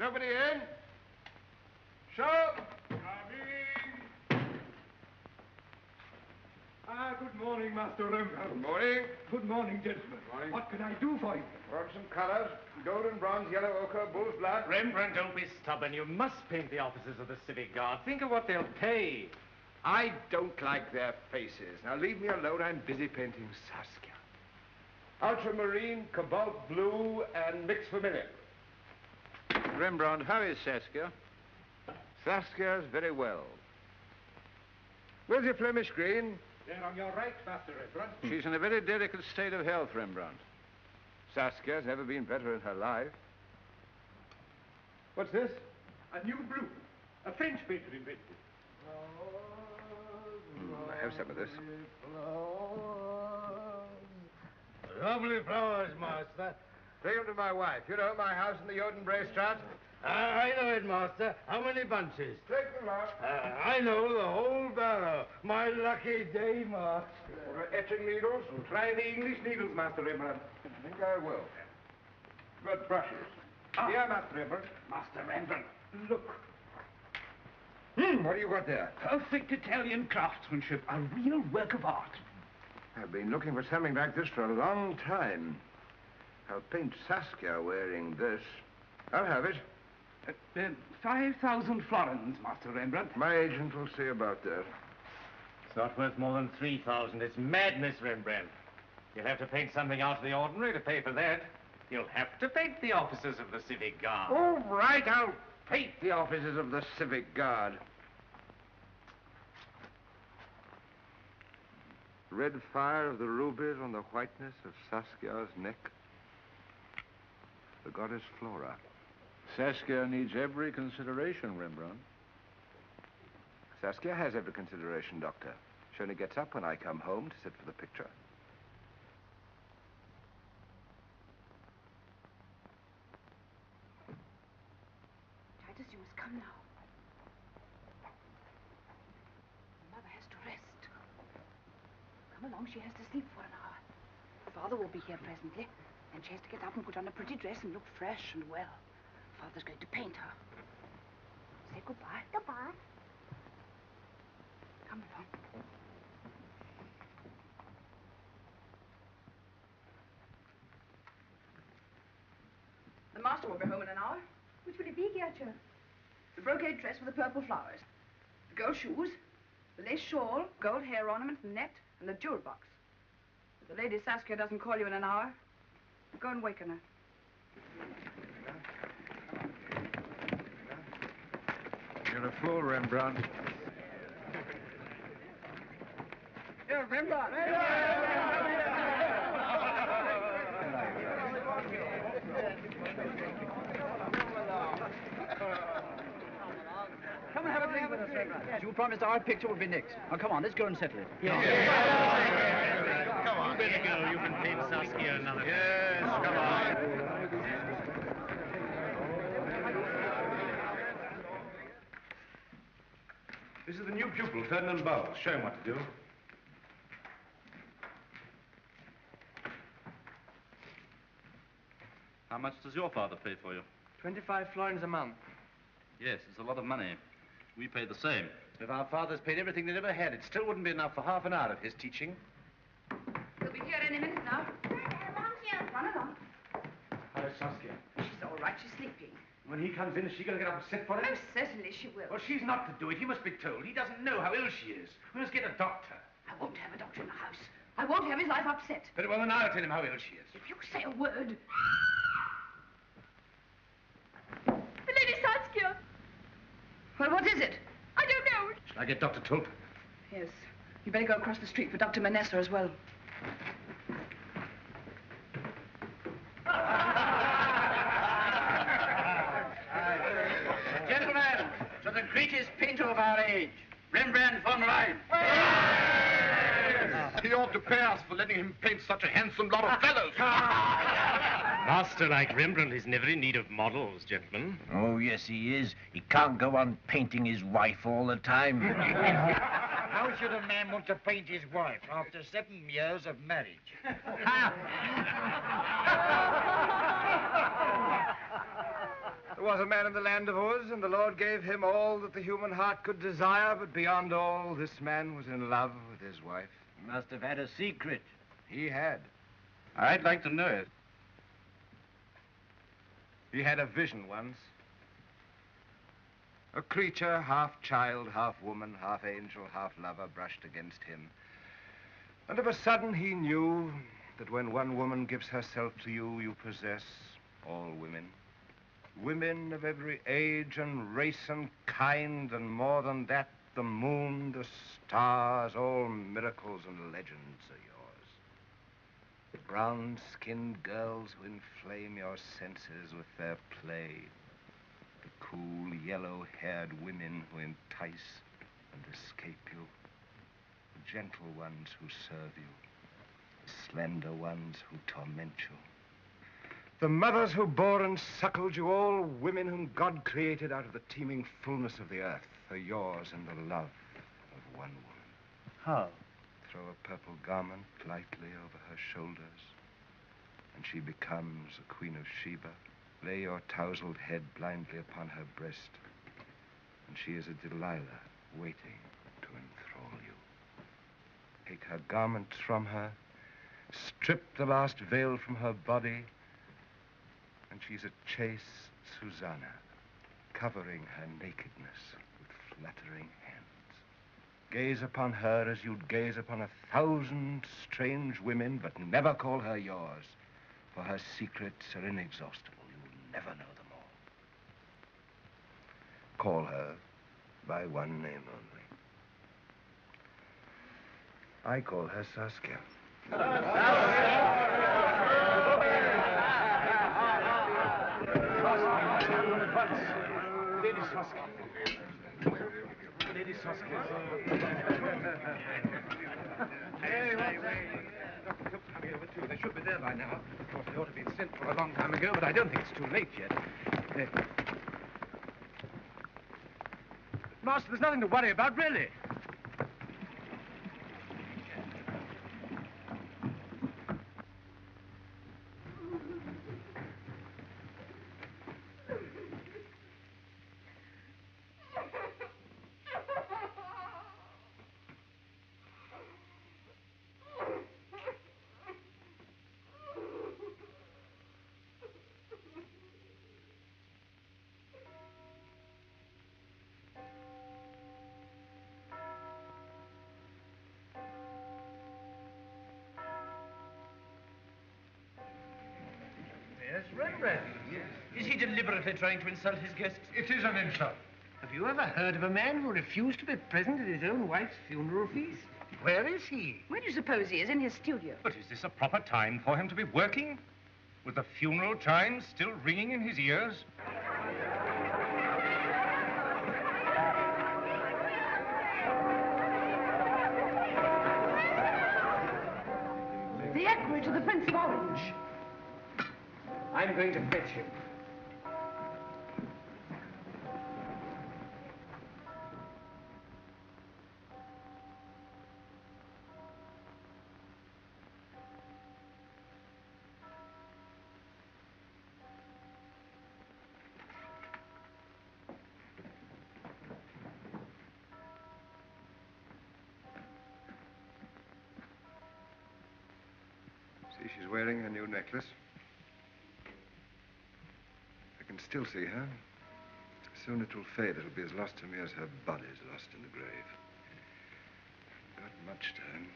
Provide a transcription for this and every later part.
company in. Show. Good morning, Master Rembrandt. Good morning. Good morning, gentlemen. Good morning. What can I do for you? Want some colors? Golden, bronze, yellow, ochre, bull's blood. Rembrandt, don't be stubborn. You must paint the officers of the Civic Guard. Think of what they'll pay. I don't like their faces. Now leave me alone. I'm busy painting Saskia. Ultramarine, cobalt blue, and mixed vermilion. Rembrandt, how is Saskia? Saskia's very well. Where's your Flemish green? There on your right, Master Rembrandt. She's in a very delicate state of health, Rembrandt. Saskia's never been better in her life. What's this? A new blue. A French painter invented. I have some of this. Lovely flowers, Master. Take them to my wife. You know my house in the Jodenbrae Straat? I know it, Master. How many bunches? Take them out. I know the whole barrow. My lucky day, Master. Etching needles? Try the English needles, Master Rembrandt. I think I will. Good brushes. Here, Master Rembrandt. Master Rembrandt, look. What do you got there? Perfect Italian craftsmanship. A real work of art. I've been looking for something like this for a long time. I'll paint Saskia wearing this. I'll have it. 5,000 florins, Master Rembrandt. My agent will see about that. It's not worth more than 3,000. It's madness, Rembrandt. You'll have to paint something out of the ordinary to pay for that. You'll have to paint the officers of the Civic Guard. All right, I'll paint the officers of the Civic Guard. Red fire of the rubies on the whiteness of Saskia's neck. The goddess Flora. Saskia needs every consideration, Rembrandt. Saskia has every consideration, Doctor. She only gets up when I come home to sit for the picture. Titus, you must come now. Mother has to rest. Come along, she has to sleep for an hour. Father will be here presently, and she has to get up and put on a pretty dress and look fresh and well. Father's going to paint her. Say goodbye. Goodbye. Come along. The master will be home in an hour. Which will it be, Gertrude? The brocade dress with the purple flowers, the gold shoes, the lace shawl, gold hair ornament, and net, and the jewel box. If the Lady Saskia doesn't call you in an hour, go and waken her. You're a fool, Rembrandt. Here, Rembrandt. Come and have a drink with us, Rembrandt. You promised our picture would be next. Now, come on, let's go and settle it. Come on. You better go. You can paint Saskia another day. Yes, come on. This is the new pupil, Ferdinand Bowles. Show him what to do. How much does your father pay for you? 25 florins a month. Yes, it's a lot of money. We pay the same. If our fathers paid everything they'd ever had, it still wouldn't be enough for half an hour of his teaching. He'll be here any minute now. Run along. How's Saskia? She's all right, she's sleeping. When he comes in, is she going to get up and sit for him? Most certainly she will. Well, she's not to do it. He must be told. He doesn't know how ill she is. We must get a doctor. I won't have a doctor in the house. I won't have his life upset. Very well, then I'll tell him how ill she is. If you say a word... The Lady Saskia. Well, what is it? I don't know. Shall I get Dr. Tulp? Yes. You better go across the street for Dr. Manessa as well. Gentlemen, to the greatest painter of our age, Rembrandt von Rijn. He ought to pay us for letting him paint such a handsome lot of fellows. Master like Rembrandt is never in need of models, gentlemen. Oh, yes, he is. He can't go on painting his wife all the time. How should a man want to paint his wife after 7 years of marriage? There was a man in the land of Uz, and the Lord gave him all that the human heart could desire, but beyond all, this man was in love with his wife. He must have had a secret. He had. I'd like to know it. He had a vision once. A creature, half child, half woman, half angel, half lover, brushed against him. And of a sudden he knew that when one woman gives herself to you, you possess all women. Women of every age and race and kind, and more than that, the moon, the stars, all miracles and legends are yours. Brown-skinned girls who inflame your senses with their play. The cool, yellow-haired women who entice and escape you. The gentle ones who serve you. The slender ones who torment you. The mothers who bore and suckled you, all women whom God created out of the teeming fullness of the earth, are yours in the love of one woman. How? Throw a purple garment lightly over her shoulders, and she becomes a queen of Sheba. Lay your tousled head blindly upon her breast, and she is a Delilah waiting to enthrall you. Take her garments from her, strip the last veil from her body, and she's a chaste Susanna, covering her nakedness with fluttering hands. Gaze upon her as you'd gaze upon 1,000 strange women, but never call her yours, for her secrets are inexhaustible. You'll never know them all. Call her by one name only. I call her Saskia. Lady Saskia. Lady Saskia. Doctor Cook's coming over, too. They should be there by now. Of course, they ought to be sent for a long time ago, but I don't think it's too late yet. Master, there's nothing to worry about, really. Yes, Rembrandt. Yes. Is he deliberately trying to insult his guests? It is an insult. Have you ever heard of a man who refused to be present at his own wife's funeral feast? Where is he? Where do you suppose he is? In his studio. But is this a proper time for him to be working? With the funeral chimes still ringing in his ears? The equerry to the Prince of Orange. I'm going to fetch him. See, she's wearing her new necklace. I can still see her. Soon it will fade. It'll be as lost to me as her body's lost in the grave. Got much time.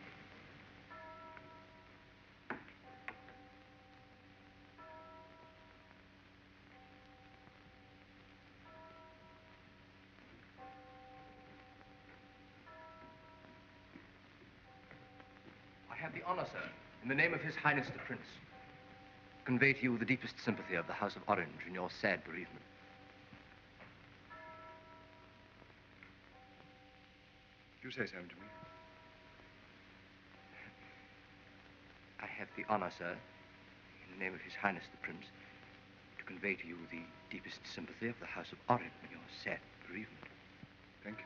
I have the honor, sir, in the name of His Highness the Prince, to convey to you the deepest sympathy of the House of Orange in your sad bereavement. You say something to me. I have the honor, sir, in the name of His Highness the Prince, to convey to you the deepest sympathy of the House of Orange in your sad bereavement. Thank you.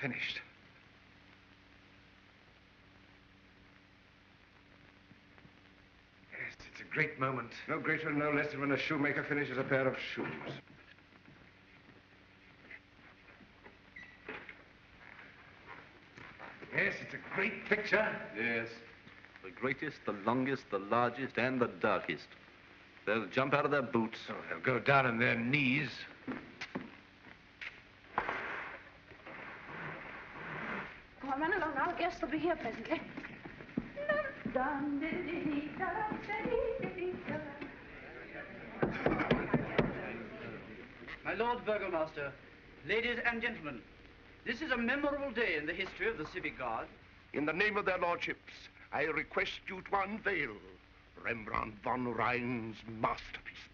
finished. Yes, it's a great moment. No greater, no less than when a shoemaker finishes a pair of shoes. Yes, it's a great picture. Yes. The greatest, the longest, the largest, and the darkest. They'll jump out of their boots. Oh, they'll go down on their knees. Go on, run along now. Guests will be here presently. My Lord Burgomaster, ladies and gentlemen, this is a memorable day in the history of the Civic Guard. In the name of their lordships, I request you to unveil Rembrandt von Rhein's masterpiece.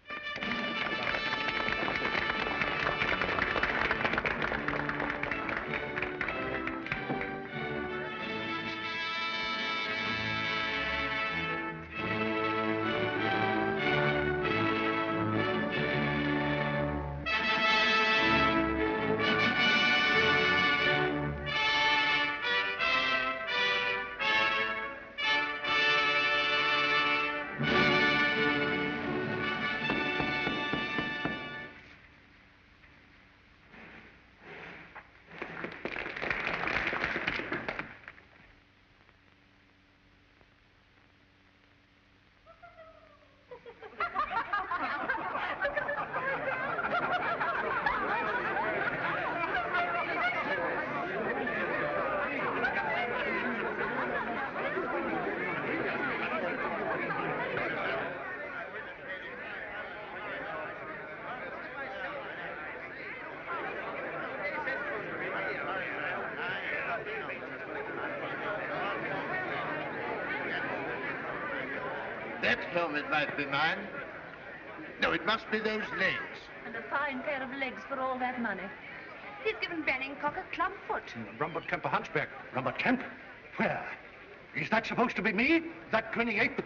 That helmet might be mine. No, it must be those legs. And a fine pair of legs for all that money. He's given Banningcock a club foot. Rembrandt Kemp a hunchback. Rembrandt Kemp? Where? Is that supposed to be me? That grinning ape?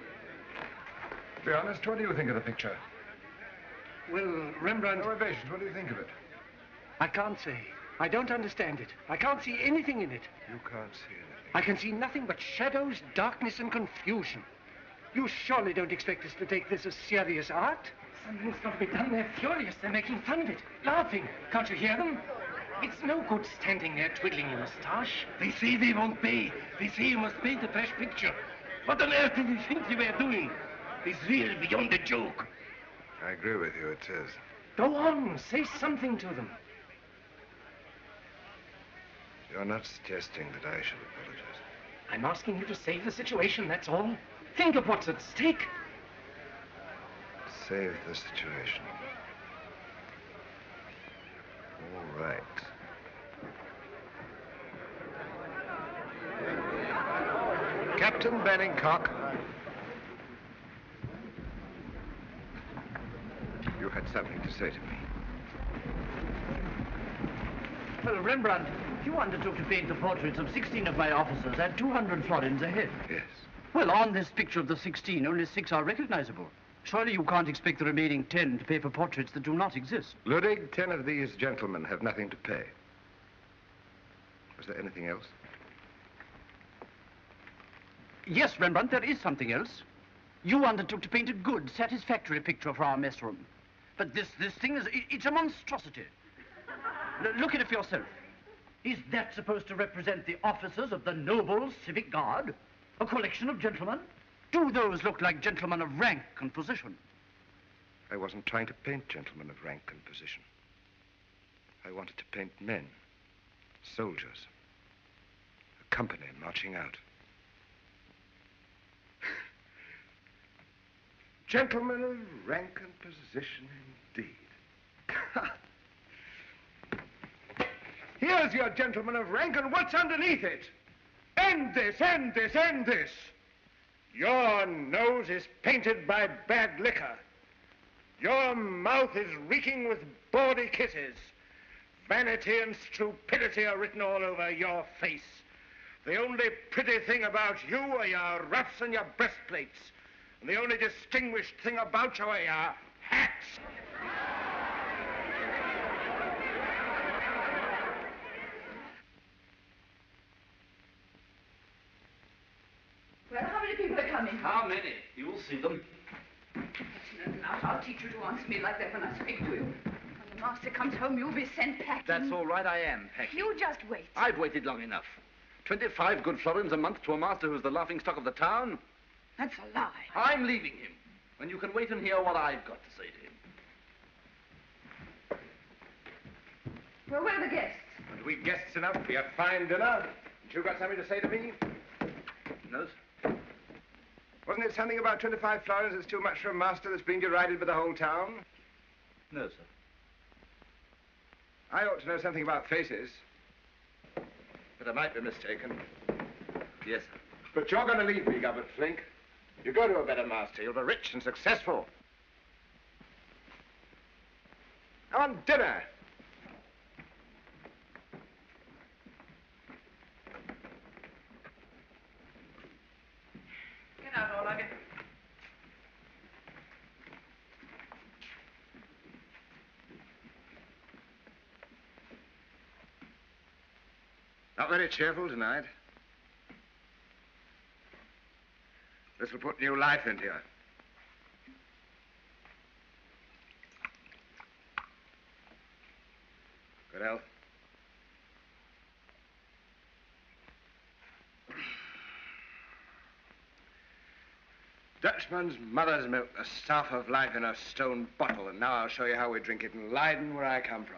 Be honest, what do you think of the picture? Well, Rembrandt... No evasions, what do you think of it? I can't say. I don't understand it. I can't see anything in it. You can't see anything. I can see nothing but shadows, darkness, and confusion. You surely don't expect us to take this as serious art? Something's got to be done. They're furious. They're making fun of it, laughing. Can't you hear them? It's no good standing there twiddling your moustache. They say they won't pay. They say you must paint a fresh picture. What on earth do you think you were doing? It's real beyond a joke. I agree with you, it is. Go on, say something to them. You're not suggesting that I should apologize. I'm asking you to save the situation, that's all. Think of what's at stake. Save the situation. All right. Captain Banningcock. You had something to say to me. Well, Rembrandt, you undertook to paint the portraits of 16 of my officers at 200 florins a head. Yes. Well, on this picture of the 16, only 6 are recognizable. Surely you can't expect the remaining 10 to pay for portraits that do not exist. Ludwig, 10 of these gentlemen have nothing to pay. Was there anything else? Yes, Rembrandt, there is something else. You undertook to paint a good, satisfactory picture for our mess room. But this thing it's a monstrosity. Look at it for yourself. Is that supposed to represent the officers of the noble civic guard? A collection of gentlemen? Do those look like gentlemen of rank and position? I wasn't trying to paint gentlemen of rank and position. I wanted to paint men, soldiers, a company marching out. Gentlemen of rank and position, indeed. Here's your gentleman of rank, and what's underneath it? End this, end this, end this. Your nose is painted by bad liquor. Your mouth is reeking with bawdy kisses. Vanity and stupidity are written all over your face. The only pretty thing about you are your ruffs and your breastplates. And the only distinguished thing about you are your hats. coming. How many? You'll see them. That's not enough. I'll teach you to answer me like that when I speak to you. When the master comes home, you'll be sent packing. That's all right, I am packing. You just wait. I've waited long enough. 25 good florins a month to a master who's the laughingstock of the town. That's a lie. I'm leaving him. And you can wait and hear what I've got to say to him. Well, where are the guests? And we guests enough for your fine dinner. Haven't you got something to say to me? No, sir. Wasn't it something about 25 florins that's too much for a master that's been derided by the whole town? No, sir. I ought to know something about faces. But I might be mistaken. Yes, sir. But you're going to leave me, Governor Flink. You go to a better master. You'll be rich and successful. On dinner. Get out, all of you. Not very cheerful tonight. This will put new life into you. Good health. Dutchman's mother's milk, the stuff of life in a stone bottle, and now I'll show you how we drink it in Leiden, where I come from.